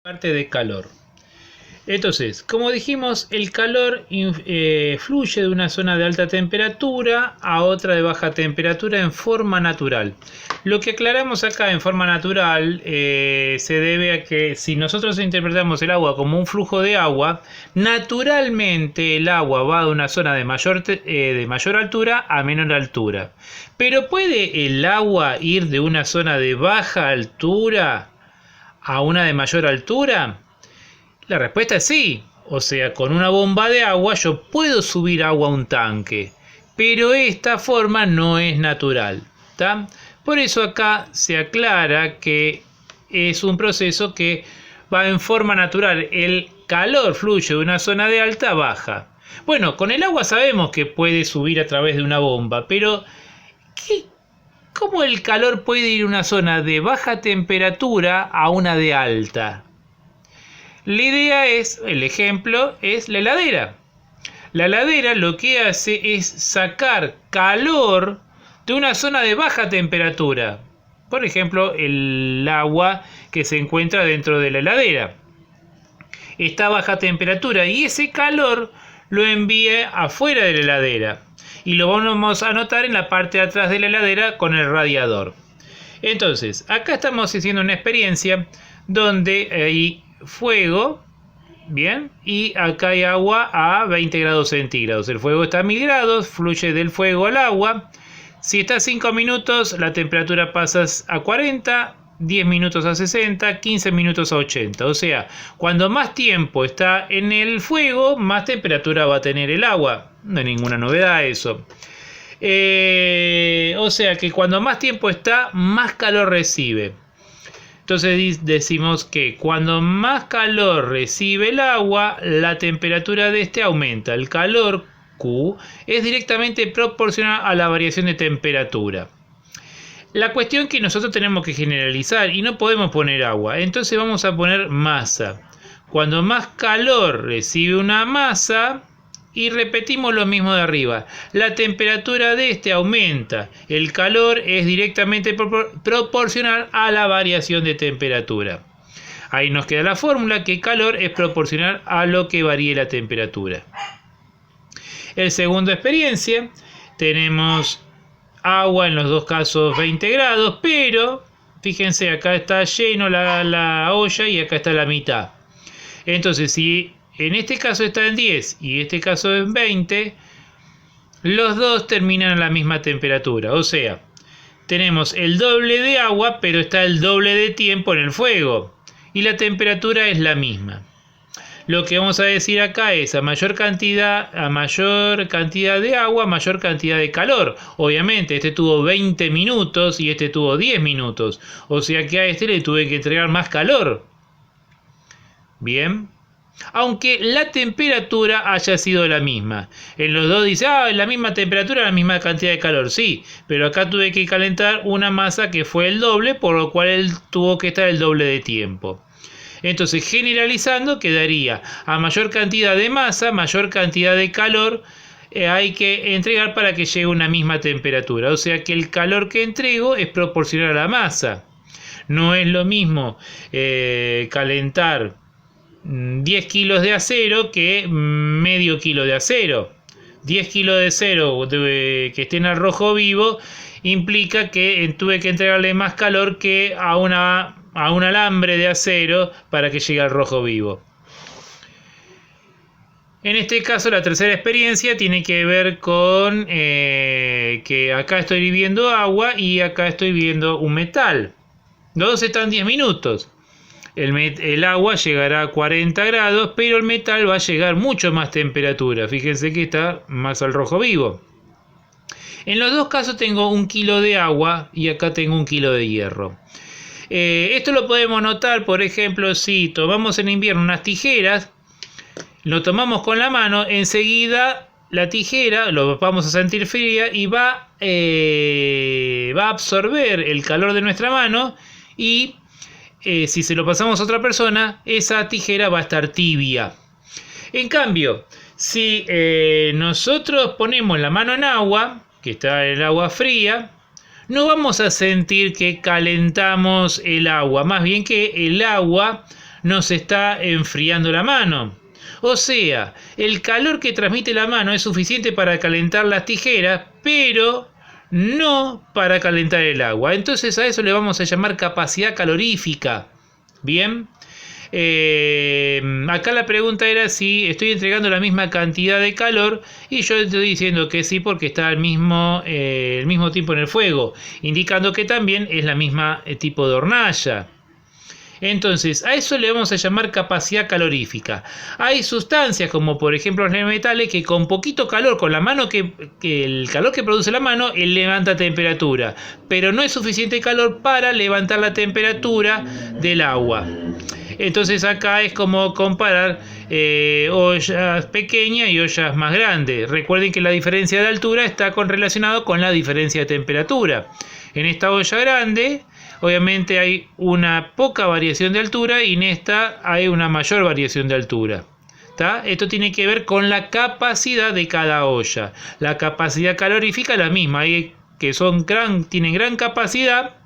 Parte de calor. Entonces, como dijimos, el calor fluye de una zona de alta temperatura a otra de baja temperatura en forma natural. Lo que aclaramos acá en forma natural se debe a que si nosotros interpretamos el agua como un flujo de agua, naturalmente el agua va de una zona de mayor altura a menor altura. Pero ¿puede el agua ir de una zona de baja altura a una de mayor altura? La respuesta es sí. O sea, con una bomba de agua yo puedo subir agua a un tanque, pero esta forma no es natural, ¿tá? Por eso acá se aclara que es un proceso que va en forma natural. El calor fluye de una zona de alta a baja. Bueno, con el agua sabemos que puede subir a través de una bomba, pero ¿cómo el calor puede ir de una zona de baja temperatura a una de alta? La idea es, el ejemplo es la heladera. La heladera lo que hace es sacar calor de una zona de baja temperatura. Por ejemplo, el agua que se encuentra dentro de la heladera está a baja temperatura y ese calor lo envía afuera de la heladera. Y lo vamos a notar en la parte de atrás de la heladera con el radiador. Entonces, acá estamos haciendo una experiencia donde hay fuego, bien, y acá hay agua a 20 grados centígrados. El fuego está a 1000 grados, fluye del fuego al agua. Si está a 5 minutos, la temperatura pasa a 40, 10 minutos a 60, 15 minutos a 80. O sea, cuando más tiempo está en el fuego, más temperatura va a tener el agua. No hay ninguna novedad eso. O sea que cuando más tiempo está, más calor recibe. Entonces decimos que cuando más calor recibe el agua, la temperatura de este aumenta. El calor Q es directamente proporcional a la variación de temperatura. La cuestión que nosotros tenemos que generalizar y no podemos poner agua, entonces vamos a poner masa. Cuando más calor recibe una masa, y repetimos lo mismo de arriba, la temperatura de este aumenta. El calor es directamente proporcional a la variación de temperatura. Ahí nos queda la fórmula que calor es proporcional a lo que varíe la temperatura. El segundo experiencia, tenemos agua en los dos casos 20 grados, pero fíjense, acá está lleno la olla y acá está la mitad. Entonces, si en este caso está en 10 y este caso en 20, los dos terminan a la misma temperatura. O sea, tenemos el doble de agua, pero está el doble de tiempo en el fuego. Y la temperatura es la misma. Lo que vamos a decir acá es a mayor cantidad de agua, mayor cantidad de calor. Obviamente, este tuvo 20 minutos y este tuvo 10 minutos. O sea que a este le tuve que entregar más calor. Bien. Aunque la temperatura haya sido la misma. En los dos dice, la misma temperatura, la misma cantidad de calor. Sí, pero acá tuve que calentar una masa que fue el doble, por lo cual él tuvo que estar el doble de tiempo. Entonces, generalizando, quedaría a mayor cantidad de masa, mayor cantidad de calor hay que entregar para que llegue a una misma temperatura. O sea que el calor que entrego es proporcional a la masa. No es lo mismo calentar 10 kilos de acero que medio kilo de acero. 10 kilos de acero que estén al rojo vivo implica que tuve que entregarle más calor que a un alambre de acero para que llegue al rojo vivo. En este caso, la tercera experiencia tiene que ver con que acá estoy hirviendo agua y acá estoy hirviendo un metal. Los dos están 10 minutos. El agua llegará a 40 grados, pero el metal va a llegar mucho más temperatura. Fíjense que está más al rojo vivo. En los dos casos tengo 1 kilo de agua y acá tengo 1 kilo de hierro. Esto lo podemos notar, por ejemplo, si tomamos en invierno unas tijeras, lo tomamos con la mano, enseguida la tijera lo vamos a sentir fría y va a absorber el calor de nuestra mano y si se lo pasamos a otra persona, esa tijera va a estar tibia. En cambio, si nosotros ponemos la mano en agua, que está en el agua fría, no vamos a sentir que calentamos el agua, más bien que el agua nos está enfriando la mano. O sea, el calor que transmite la mano es suficiente para calentar las tijeras, pero no para calentar el agua. Entonces a eso le vamos a llamar capacidad calorífica. Bien. Acá la pregunta era si estoy entregando la misma cantidad de calor, y yo estoy diciendo que sí porque está el mismo tiempo en el fuego, indicando que también es la misma tipo de hornalla. Entonces, a eso le vamos a llamar capacidad calorífica. Hay sustancias como por ejemplo los metales que con poquito calor, con la mano que el calor que produce la mano, él levanta temperatura, pero no es suficiente calor para levantar la temperatura del agua. Entonces acá es como comparar ollas pequeñas y ollas más grandes. Recuerden que la diferencia de altura está relacionado con la diferencia de temperatura. En esta olla grande obviamente hay una poca variación de altura y en esta hay una mayor variación de altura. ¿Tá? Esto tiene que ver con la capacidad de cada olla. La capacidad calorífica es la misma. Hay que tienen gran capacidad,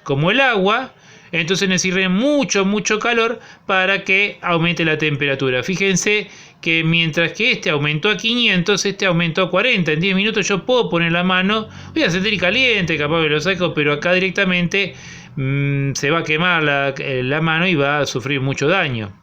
como el agua. Entonces necesitan mucho calor para que aumente la temperatura. Fíjense que mientras que este aumentó a 500, este aumentó a 40. En 10 minutos yo puedo poner la mano, voy a sentir caliente, capaz que lo saco, pero acá directamente se va a quemar la mano y va a sufrir mucho daño.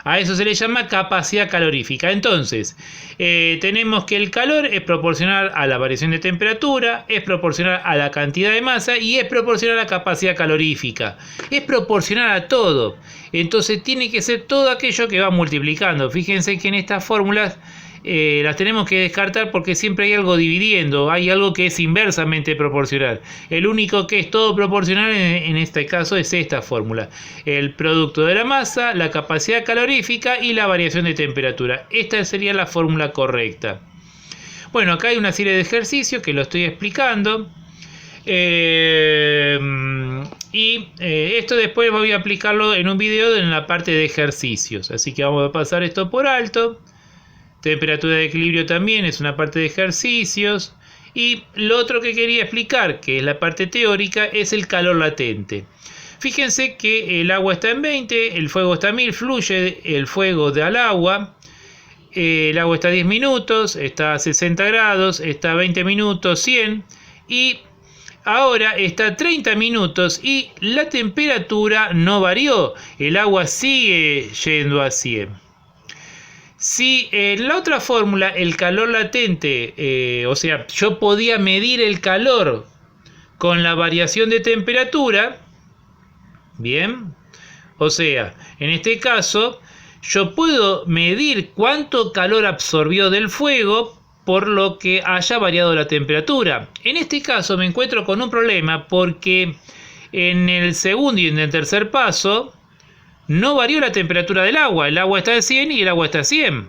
A eso se le llama capacidad calorífica. Entonces, tenemos que el calor es proporcional a la variación de temperatura, es proporcional a la cantidad de masa y es proporcional a la capacidad calorífica. Es proporcional a todo. Entonces, tiene que ser todo aquello que va multiplicando. Fíjense que en estas fórmulas las tenemos que descartar porque siempre hay algo dividiendo, hay algo que es inversamente proporcional. El único que es todo proporcional en este caso es esta fórmula: el producto de la masa, la capacidad calorífica y la variación de temperatura. Esta sería la fórmula correcta. Bueno, acá hay una serie de ejercicios que lo estoy explicando. Esto después voy a aplicarlo en un video en la parte de ejercicios, así que vamos a pasar esto por alto. Temperatura de equilibrio también es una parte de ejercicios. Y lo otro que quería explicar, que es la parte teórica, es el calor latente. Fíjense que el agua está en 20, el fuego está a 1000, fluye el fuego al agua. El agua está a 10 minutos, está a 60 grados, está a 20 minutos, 100. Y ahora está a 30 minutos y la temperatura no varió. El agua sigue yendo a 100. Si en la otra fórmula el calor latente, o sea, yo podía medir el calor con la variación de temperatura, bien, o sea, en este caso yo puedo medir cuánto calor absorbió del fuego por lo que haya variado la temperatura. En este caso me encuentro con un problema porque en el segundo y en el tercer paso no varió la temperatura del agua. El agua está a 100 y el agua está a 100.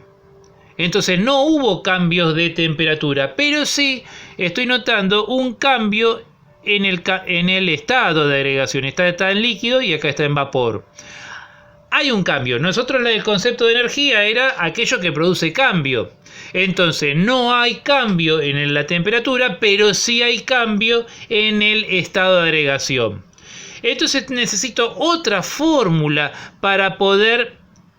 Entonces no hubo cambios de temperatura, pero sí estoy notando un cambio en el estado de agregación. Está en líquido y acá está en vapor. Hay un cambio. Nosotros el concepto de energía era aquello que produce cambio. Entonces no hay cambio en la temperatura, pero sí hay cambio en el estado de agregación. Entonces necesito otra fórmula para poder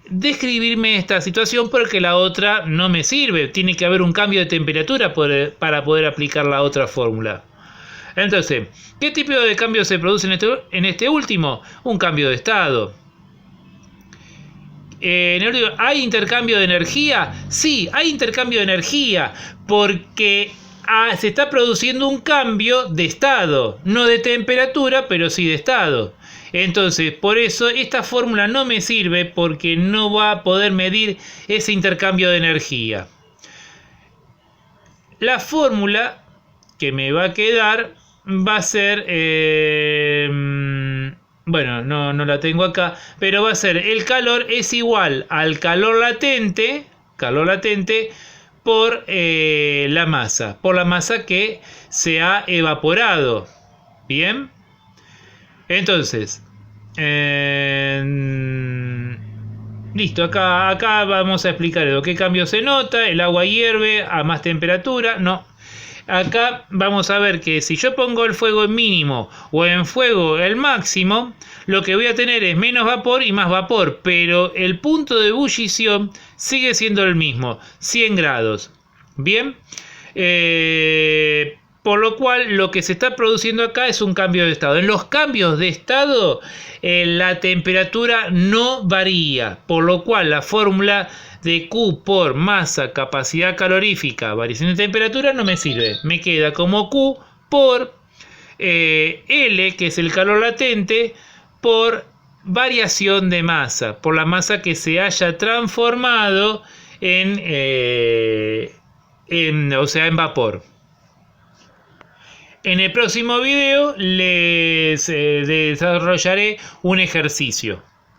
describirme esta situación porque la otra no me sirve. Tiene que haber un cambio de temperatura para poder aplicar la otra fórmula. Entonces, ¿qué tipo de cambio se produce en este último? Un cambio de estado. ¿Hay intercambio de energía? Sí, hay intercambio de energía porque se está produciendo un cambio de estado, no de temperatura, pero sí de estado. Entonces, por eso esta fórmula no me sirve porque no va a poder medir ese intercambio de energía. La fórmula que me va a quedar va a ser, bueno, no la tengo acá, pero va a ser el calor es igual al calor latente por la masa que se ha evaporado. Bien, entonces listo, acá vamos a explicar qué cambio se nota. El agua hierve a más temperatura, no. acá vamos a ver que si yo pongo el fuego en mínimo o en fuego el máximo, lo que voy a tener es menos vapor y más vapor, pero el punto de ebullición sigue siendo el mismo, 100 grados. Bien, por lo cual lo que se está produciendo acá es un cambio de estado. En los cambios de estado la temperatura no varía, por lo cual la fórmula de Q por masa, capacidad calorífica, variación de temperatura no me sirve. Me queda como Q por L, que es el calor latente, por variación de masa, por la masa que se haya transformado en vapor. En el próximo video les desarrollaré un ejercicio.